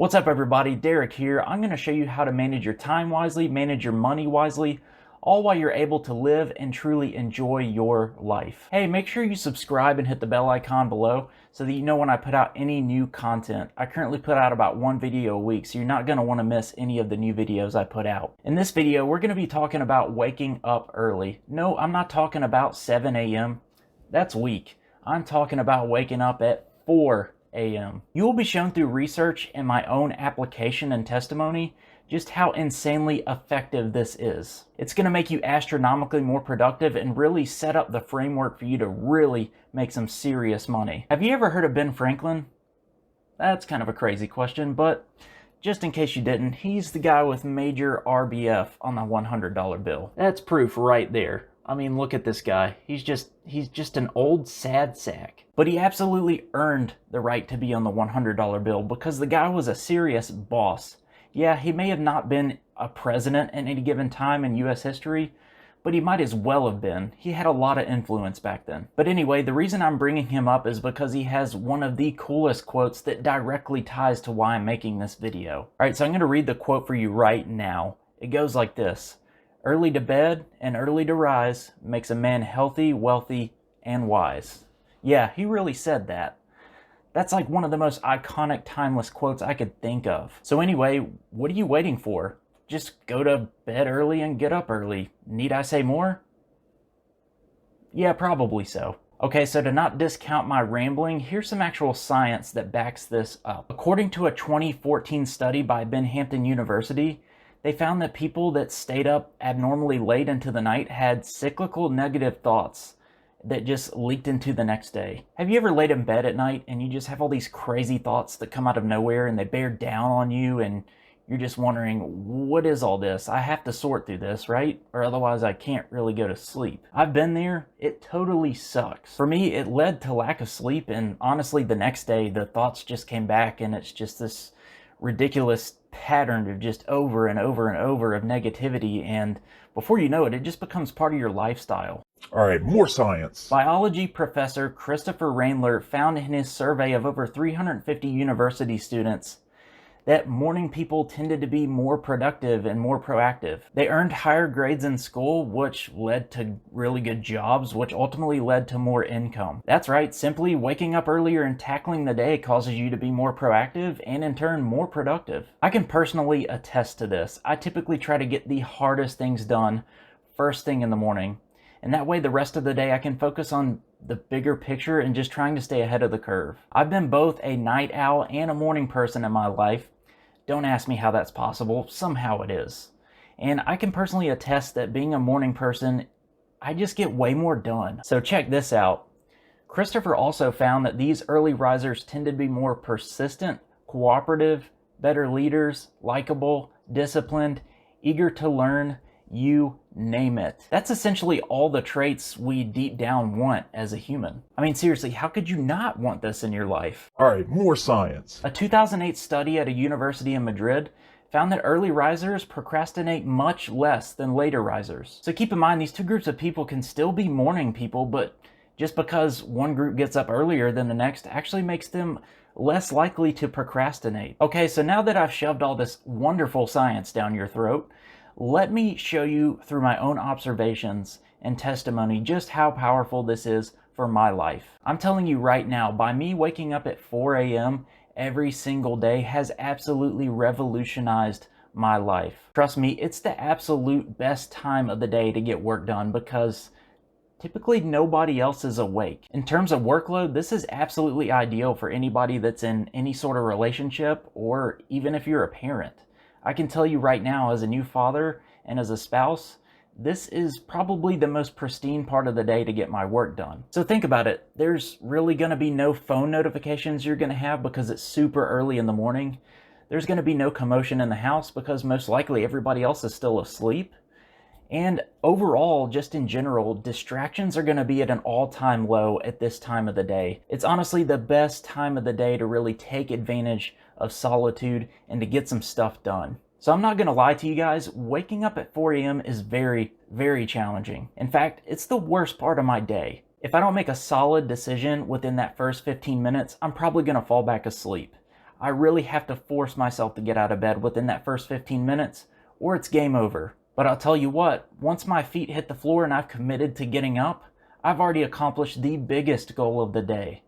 What's up everybody, Derek here. I'm going to show you how to manage your time wisely, manage your money wisely, all while you're able to live and truly enjoy your life. Hey, make sure you subscribe and hit the bell icon below so that you know when I put out any new content. I currently put out about one video a week, so you're not going to want to miss any of the new videos I put out. In this video, we're going to be talking about waking up early. No, I'm not talking about 7 a.m. That's weak. I'm talking about waking up at 4 a.m. You will be shown through research and my own application and testimony just how insanely effective this is. It's going to make you astronomically more productive and really set up the framework for you to really make some serious money. Have you ever heard of Ben Franklin? That's kind of a crazy question, but just in case you didn't, he's the guy with major RBF on the $100 bill. That's proof right there. I mean, look at this guy. He's just an old sad sack. But he absolutely earned the right to be on the $100 bill because the guy was a serious boss. Yeah, he may have not been a president at any given time in US history, but he might as well have been. He had a lot of influence back then. But anyway, the reason I'm bringing him up is because he has one of the coolest quotes that directly ties to why I'm making this video. All right, so I'm going to read the quote for you right now. It goes like this. Early to bed and early to rise makes a man healthy, wealthy, and wise. Yeah, he really said that. That's like one of the most iconic, timeless quotes I could think of. So anyway, what are you waiting for? Just go to bed early and get up early. Need I say more? Yeah, probably so. Okay, so to not discount my rambling, here's some actual science that backs this up. According to a 2014 study by Binghamton University, they found that people that stayed up abnormally late into the night had cyclical negative thoughts that just leaked into the next day. Have you ever laid in bed at night and you just have all these crazy thoughts that come out of nowhere and they bear down on you and you're just wondering, what is all this? I have to sort through this, right? Or otherwise I can't really go to sleep. I've been there. It totally sucks. For me, it led to lack of sleep, and honestly, the next day, the thoughts just came back and it's just this ridiculous pattern of just over and over and over of negativity, and before you know it, it just becomes part of your lifestyle. All right, more science. Biology professor Christopher Rainler found in his survey of over 350 university students that morning people tended to be more productive and more proactive. They earned higher grades in school, which led to really good jobs, which ultimately led to more income. That's right, simply waking up earlier and tackling the day causes you to be more proactive and in turn more productive. I can personally attest to this. I typically try to get the hardest things done first thing in the morning, and that way the rest of the day I can focus on the bigger picture and just trying to stay ahead of the curve. I've been both a night owl and a morning person in my life. Don't ask me how that's possible. Somehow it is. And I can personally attest that being a morning person, I just get way more done. So check this out. Christopher also found that these early risers tend to be more persistent, cooperative, better leaders, likable, disciplined, eager to learn, you name it. That's essentially all the traits we deep down want as a human. I mean, seriously, how could you not want this in your life? All right, more science. A 2008 study at a university in Madrid found that early risers procrastinate much less than later risers. So keep in mind, these two groups of people can still be morning people, but just because one group gets up earlier than the next actually makes them less likely to procrastinate. Okay, so now that I've shoved all this wonderful science down your throat, let me show you through my own observations and testimony just how powerful this is for my life. I'm telling you right now, by me waking up at 4 a.m. every single day has absolutely revolutionized my life. Trust me, it's the absolute best time of the day to get work done because typically nobody else is awake. In terms of workload, this is absolutely ideal for anybody that's in any sort of relationship or even if you're a parent. I can tell you right now, as a new father and as a spouse, this is probably the most pristine part of the day to get my work done. So think about it. There's really going to be no phone notifications you're going to have because it's super early in the morning. There's going to be no commotion in the house because most likely everybody else is still asleep. And overall, just in general, distractions are going to be at an all-time low at this time of the day. It's honestly the best time of the day to really take advantage of solitude and to get some stuff done. So I'm not going to lie to you guys, waking up at 4 a.m. is very, very challenging. In fact, it's the worst part of my day. If I don't make a solid decision within that first 15 minutes, I'm probably going to fall back asleep. I really have to force myself to get out of bed within that first 15 minutes or it's game over. But I'll tell you what, once my feet hit the floor and I've committed to getting up, I've already accomplished the biggest goal of the day.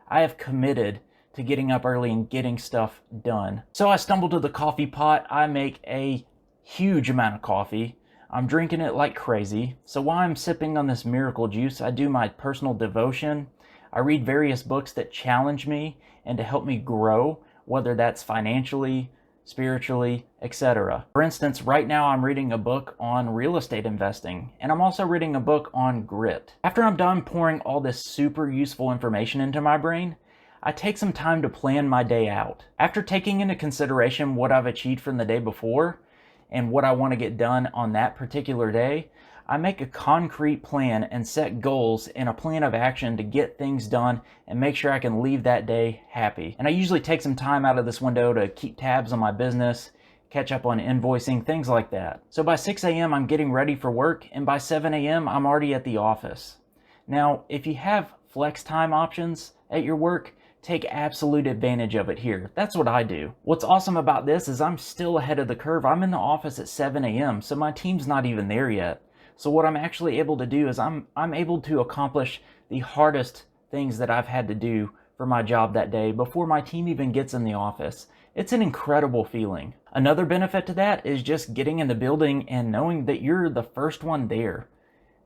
I have committed to getting up early and getting stuff done. So I stumble to the coffee pot. I make a huge amount of coffee. I'm drinking it like crazy. So while I'm sipping on this miracle juice, I do my personal devotion. I read various books that challenge me and to help me grow, whether that's financially, spiritually, etc. For instance, right now I'm reading a book on real estate investing, and I'm also reading a book on grit. After I'm done pouring all this super useful information into my brain, I take some time to plan my day out. After taking into consideration what I've achieved from the day before and what I want to get done on that particular day, I make a concrete plan and set goals and a plan of action to get things done and make sure I can leave that day happy. And I usually take some time out of this window to keep tabs on my business, catch up on invoicing, things like that. So by 6 a.m. I'm getting ready for work, and by 7 a.m. I'm already at the office. Now, if you have flex time options at your work, take absolute advantage of it here. That's what I do. What's awesome about this is I'm still ahead of the curve. I'm in the office at 7 a.m., so my team's not even there yet. So what I'm actually able to do is I'm able to accomplish the hardest things that I've had to do for my job that day before my team even gets in the office. It's an incredible feeling. Another benefit to that is just getting in the building and knowing that you're the first one there.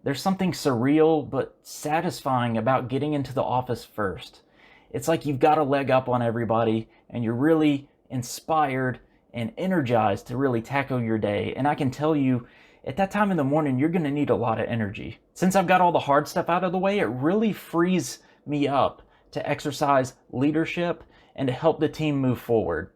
There's something surreal but satisfying about getting into the office first. It's like you've got a leg up on everybody and you're really inspired and energized to really tackle your day. And I can tell you, at that time in the morning, you're going to need a lot of energy. Since I've got all the hard stuff out of the way, it really frees me up to exercise leadership and to help the team move forward.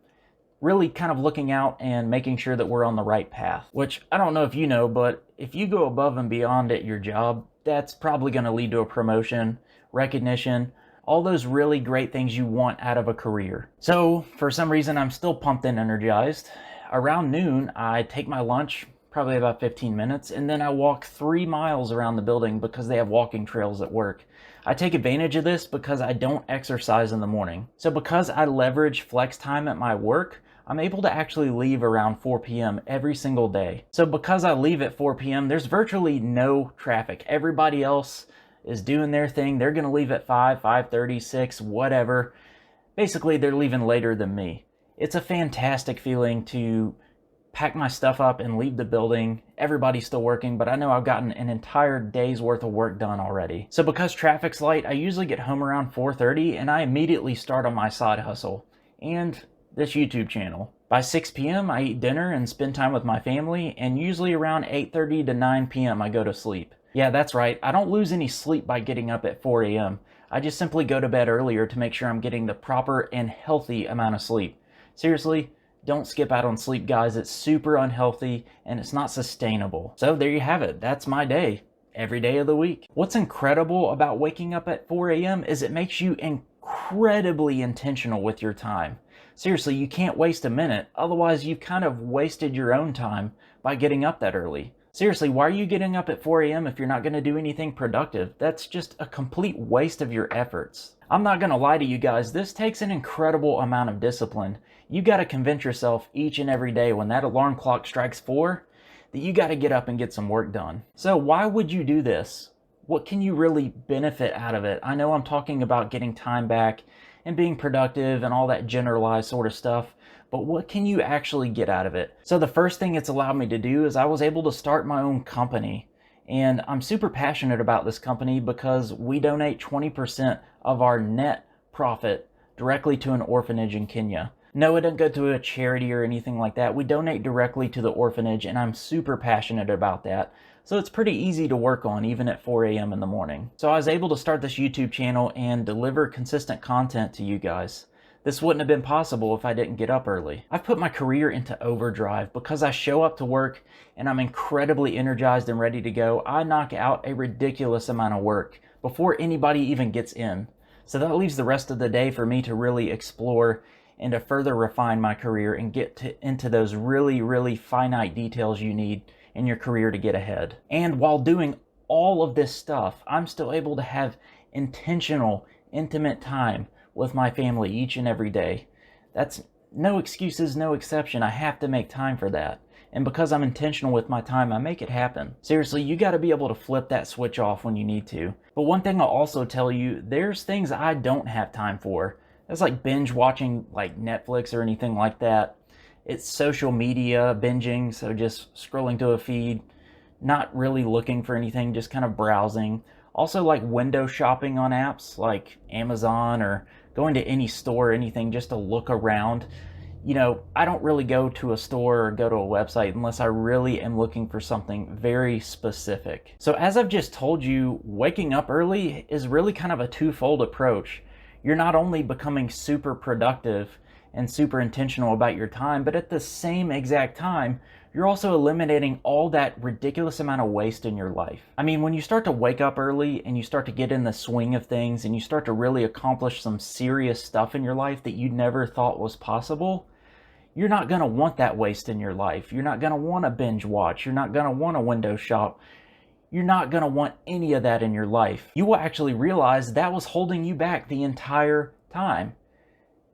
Really kind of looking out and making sure that we're on the right path. Which, I don't know if you know, but if you go above and beyond at your job, that's probably going to lead to a promotion, recognition, all those really great things you want out of a career. So, for some reason, I'm still pumped and energized. Around noon, I take my lunch, probably about 15 minutes, and then I walk 3 miles around the building because they have walking trails at work. I take advantage of this because I don't exercise in the morning. So because I leverage flex time at my work, I'm able to actually leave around 4 p.m. every single day. So because I leave at 4 p.m., there's virtually no traffic. Everybody else is doing their thing. They're going to leave at 5, 5:30, 6, whatever. Basically, they're leaving later than me. It's a fantastic feeling to pack my stuff up and leave the building. Everybody's still working, but I know I've gotten an entire day's worth of work done already. So because traffic's light, I usually get home around 4:30 and I immediately start on my side hustle and this YouTube channel. By 6 p.m. I eat dinner and spend time with my family, and usually around 8:30 to 9 p.m. I go to sleep. Yeah, that's right. I don't lose any sleep by getting up at 4 a.m. I just simply go to bed earlier to make sure I'm getting the proper and healthy amount of sleep. Seriously, don't skip out on sleep, guys. It's super unhealthy and it's not sustainable. So there you have it. That's my day, every day of the week. What's incredible about waking up at 4 a.m. is it makes you incredibly intentional with your time. Seriously, you can't waste a minute. Otherwise, you've kind of wasted your own time by getting up that early. Seriously, why are you getting up at 4 a.m. if you're not going to do anything productive? That's just a complete waste of your efforts. I'm not going to lie to you guys, this takes an incredible amount of discipline. You got to convince yourself each and every day when that alarm clock strikes 4 that you got to get up and get some work done. So why would you do this? What can you really benefit out of it? I know I'm talking about getting time back and being productive and all that generalized sort of stuff, but what can you actually get out of it? So the first thing it's allowed me to do is I was able to start my own company. And I'm super passionate about this company because we donate 20% of our net profit directly to an orphanage in Kenya. No, it doesn't go to a charity or anything like that. We donate directly to the orphanage, and I'm super passionate about that. So it's pretty easy to work on even at 4 a.m. in the morning. So I was able to start this YouTube channel and deliver consistent content to you guys. This wouldn't have been possible if I didn't get up early. I've put my career into overdrive because I show up to work and I'm incredibly energized and ready to go. I knock out a ridiculous amount of work before anybody even gets in. So that leaves the rest of the day for me to really explore and to further refine my career and get into those really finite details you need in your career to get ahead. And while doing all of this stuff, I'm still able to have intentional, intimate time with my family each and every day. That's no excuses, no exception. I have to make time for that. And because I'm intentional with my time, I make it happen. Seriously, you got to be able to flip that switch off when you need to. But one thing I'll also tell you, there's things I don't have time for. That's like binge watching like Netflix or anything like that. It's social media binging, so just scrolling to a feed, not really looking for anything, just kind of browsing. Also like window shopping on apps like Amazon, or going to any store or anything just to look around. I don't really go to a store or go to a website unless I really am looking for something very specific. So as I've just told you, waking up early is really kind of a twofold approach. You're not only becoming super productive and super intentional about your time, but at the same exact time, you're also eliminating all that ridiculous amount of waste in your life. I mean, when you start to wake up early and you start to get in the swing of things and you start to really accomplish some serious stuff in your life that you never thought was possible, you're not going to want that waste in your life. You're not going to want to binge watch. You're not going to want to window shop. You're not going to want any of that in your life. You will actually realize that was holding you back the entire time.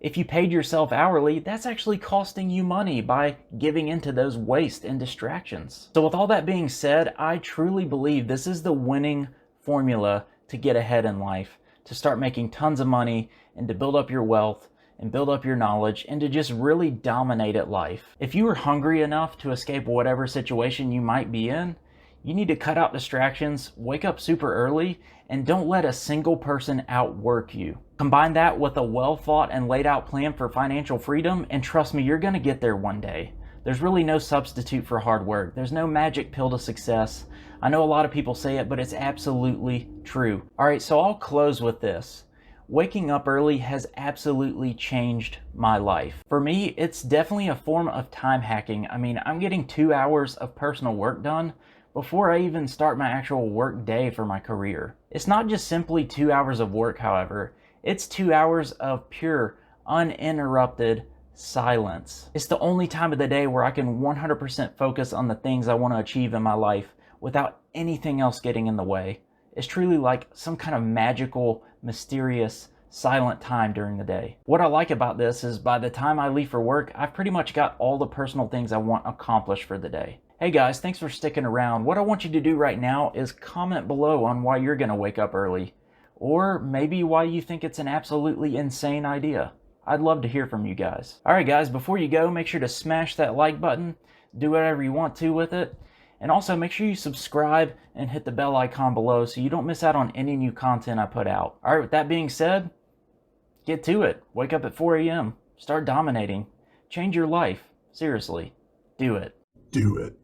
If you paid yourself hourly, that's actually costing you money by giving into those waste and distractions. So with all that being said, I truly believe this is the winning formula to get ahead in life, to start making tons of money and to build up your wealth and build up your knowledge and to just really dominate at life. If you are hungry enough to escape whatever situation you might be in, you need to cut out distractions, wake up super early, and don't let a single person outwork you. Combine that with a well thought and laid out plan for financial freedom, and trust me, you're gonna get there one day. There's really no substitute for hard work. There's no magic pill to success. I know a lot of people say it, but it's absolutely true. All right, so I'll close with this. Waking up early has absolutely changed my life. For me, it's definitely a form of time hacking. I mean, I'm getting 2 hours of personal work done before I even start my actual work day for my career. It's not just simply 2 hours of work, however. It's 2 hours of pure, uninterrupted silence. It's the only time of the day where I can 100% focus on the things I want to achieve in my life without anything else getting in the way. It's truly like some kind of magical, mysterious, silent time during the day. What I like about this is by the time I leave for work, I've pretty much got all the personal things I want accomplished for the day. Hey guys, thanks for sticking around. What I want you to do right now is comment below on why you're gonna wake up early, or maybe why you think it's an absolutely insane idea. I'd love to hear from you guys. All right guys, before you go, make sure to smash that like button, do whatever you want to with it, and also make sure you subscribe and hit the bell icon below so you don't miss out on any new content I put out. All right, with that being said, get to it. Wake up at 4 a.m. Start dominating. Change your life. Seriously, do it. Do it.